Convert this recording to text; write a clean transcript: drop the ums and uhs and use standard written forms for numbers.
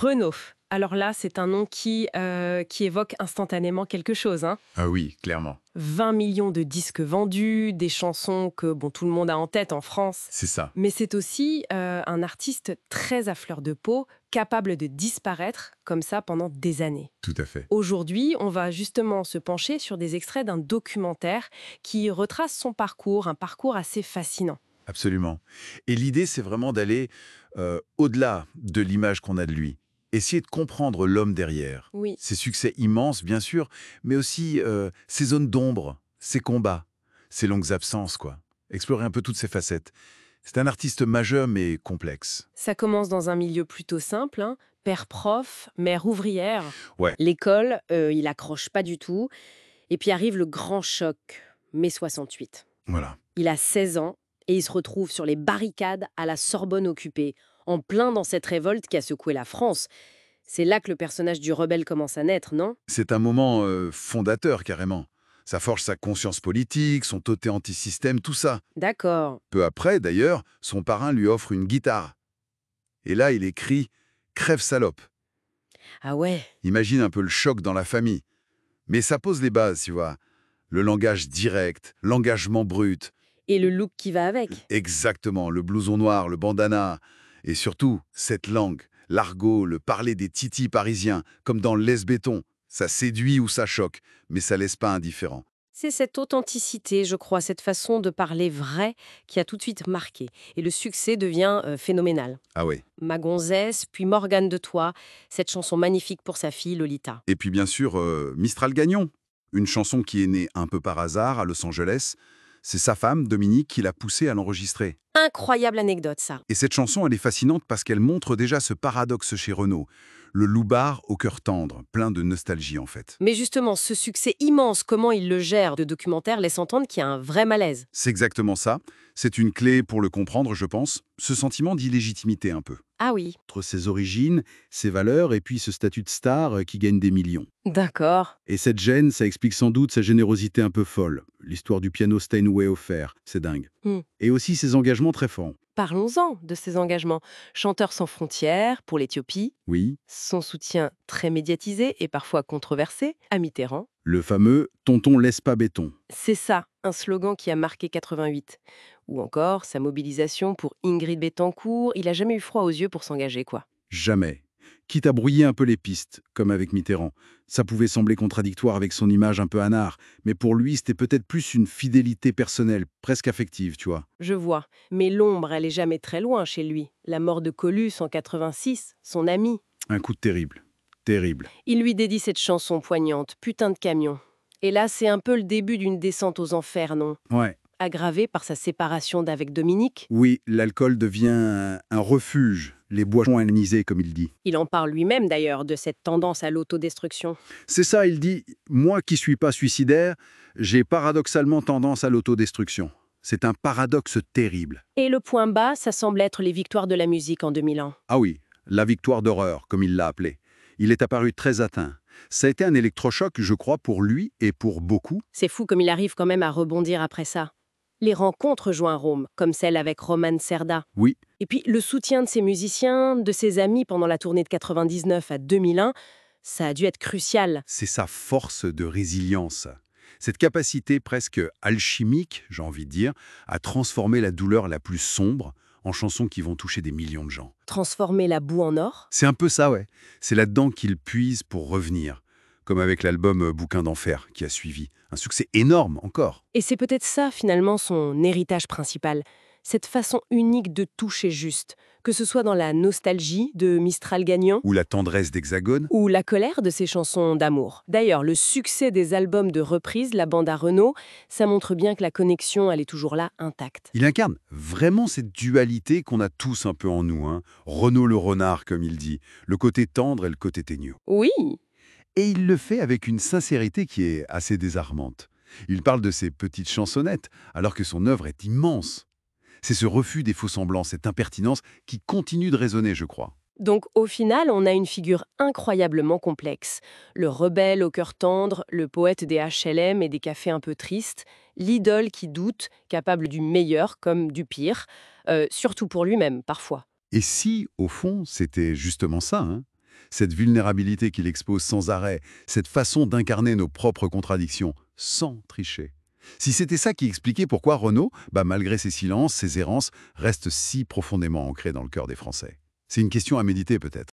Renaud. Alors là, c'est un nom qui évoque instantanément quelque chose, hein. Ah oui, clairement. 20 millions de disques vendus, des chansons que bon, tout le monde a en tête en France. C'est ça. Mais c'est aussi un artiste très à fleur de peau, capable de disparaître comme ça pendant des années. Tout à fait. Aujourd'hui, on va justement se pencher sur des extraits d'un documentaire qui retrace son parcours, un parcours assez fascinant. Absolument. Et l'idée, c'est vraiment d'aller au-delà de l'image qu'on a de lui. Essayer de comprendre l'homme derrière. Oui. Ses succès immenses, bien sûr, mais aussi ses zones d'ombre, ses combats, ses longues absences, quoi. Explorer un peu toutes ces facettes. C'est un artiste majeur, mais complexe. Ça commence dans un milieu plutôt simple, hein. Père prof, mère ouvrière. Ouais. L'école, il accroche pas du tout. Et puis arrive le grand choc, mai 68. Voilà. Il a 16 ans et il se retrouve sur les barricades à la Sorbonne occupée, en plein dans cette révolte qui a secoué la France. C'est là que le personnage du rebelle commence à naître, non? C'est un moment fondateur, carrément. Ça forge sa conscience politique, son toté anti-système, tout ça. D'accord. Peu après, d'ailleurs, son parrain lui offre une guitare. Et là, il écrit « Crève salope ». Ah ouais. Imagine un peu le choc dans la famille. Mais ça pose les bases, tu vois. Le langage direct, l'engagement brut. Et le look qui va avec? Exactement, le blouson noir, le bandana. Et surtout, cette langue, l'argot, le parler des titis parisiens, comme dans le laisse-béton. Ça séduit ou ça choque, mais ça laisse pas indifférent. C'est cette authenticité, je crois, cette façon de parler vrai qui a tout de suite marqué. Et le succès devient phénoménal. Ah ouais. Ma gonzesse, puis Morgane de Toi, cette chanson magnifique pour sa fille Lolita. Et puis bien sûr, Mistral Gagnon, une chanson qui est née un peu par hasard à Los Angeles. C'est sa femme, Dominique, qui l'a poussée à l'enregistrer. Incroyable anecdote, ça. Et cette chanson, elle est fascinante parce qu'elle montre déjà ce paradoxe chez Renaud. Le loupard au cœur tendre, plein de nostalgie en fait. Mais justement, ce succès immense, comment il le gère de documentaire, laisse entendre qu'il y a un vrai malaise. C'est exactement ça. C'est une clé pour le comprendre, je pense. Ce sentiment d'illégitimité un peu. Ah oui. Entre ses origines, ses valeurs et puis ce statut de star qui gagne des millions. D'accord. Et cette gêne, ça explique sans doute sa générosité un peu folle. L'histoire du piano Steinway offert, c'est dingue. Et aussi ses engagements très forts. Parlons-en de ses engagements. Chanteur sans frontières pour l'Éthiopie, Oui, son soutien très médiatisé et parfois controversé à Mitterrand. le fameux « tonton laisse pas béton C'est ça, un slogan qui a marqué 88. Ou encore sa mobilisation pour Ingrid Betancourt, il a jamais eu froid aux yeux pour s'engager, quoi. ». Jamais. Quitte à brouiller un peu les pistes, comme avec Mitterrand. Ça pouvait sembler contradictoire avec son image un peu anard, mais pour lui, c'était peut-être plus une fidélité personnelle, presque affective, tu vois. Je vois. Mais l'ombre, elle est jamais très loin chez lui. La mort de Colus en 86, son ami. Un coup terrible. Terrible. Il lui dédie cette chanson poignante, Putain de camion. Et là, c'est un peu le début d'une descente aux enfers, non? Ouais. Aggravé par sa séparation d'avec Dominique. Oui, l'alcool devient un refuge, les boissons anisées, comme il dit. Il en parle lui-même d'ailleurs, de cette tendance à l'autodestruction. C'est ça, il dit, moi qui suis pas suicidaire, j'ai paradoxalement tendance à l'autodestruction. C'est un paradoxe terrible. Et le point bas, ça semble être les victoires de la musique en 2001. Ah oui, la victoire d'horreur, comme il l'a appelé. Il est apparu très atteint. Ça a été un électrochoc, je crois, pour lui et pour beaucoup. C'est fou comme il arrive quand même à rebondir après ça. Les rencontres jouent un rôle, comme celle avec Roman Serda. Oui, Et puis le soutien de ses musiciens, de ses amis pendant la tournée de 99 à 2001, ça a dû être crucial. c'est sa force de résilience. Cette capacité presque alchimique, j'ai envie de dire, à transformer la douleur la plus sombre en chansons qui vont toucher des millions de gens. Transformer la boue en or. C'est un peu ça, ouais. C'est là-dedans qu'il puise pour revenir. Comme avec l'album Bouquin d'enfer qui a suivi. Un succès énorme encore. Et c'est peut-être ça finalement son héritage principal. Cette façon unique de toucher juste, que ce soit dans la nostalgie de Mistral Gagnant Ou la tendresse d'Hexagone. ou la colère de ses chansons d'amour. D'ailleurs, le succès des albums de reprise, la bande à Renaud, ça montre bien que la connexion, elle est toujours là, intacte. Il incarne vraiment cette dualité qu'on a tous un peu en nous. Hein. Renaud le renard, comme il dit. Le côté tendre et le côté teigneux. Oui, Et il le fait avec une sincérité qui est assez désarmante. Il parle de ses petites chansonnettes, alors que son œuvre est immense. C'est ce refus des faux-semblants, cette impertinence qui continue de résonner, je crois. donc au final, on a une figure incroyablement complexe. Le rebelle au cœur tendre, le poète des HLM et des cafés un peu tristes, l'idole qui doute, capable du meilleur comme du pire, surtout pour lui-même, parfois. Et si, au fond, c'était justement ça, hein, Cette vulnérabilité qu'il expose sans arrêt, cette façon d'incarner nos propres contradictions, sans tricher. Si c'était ça qui expliquait pourquoi Renaud, malgré ses silences, ses errances, reste si profondément ancré dans le cœur des Français. C'est une question à méditer peut-être.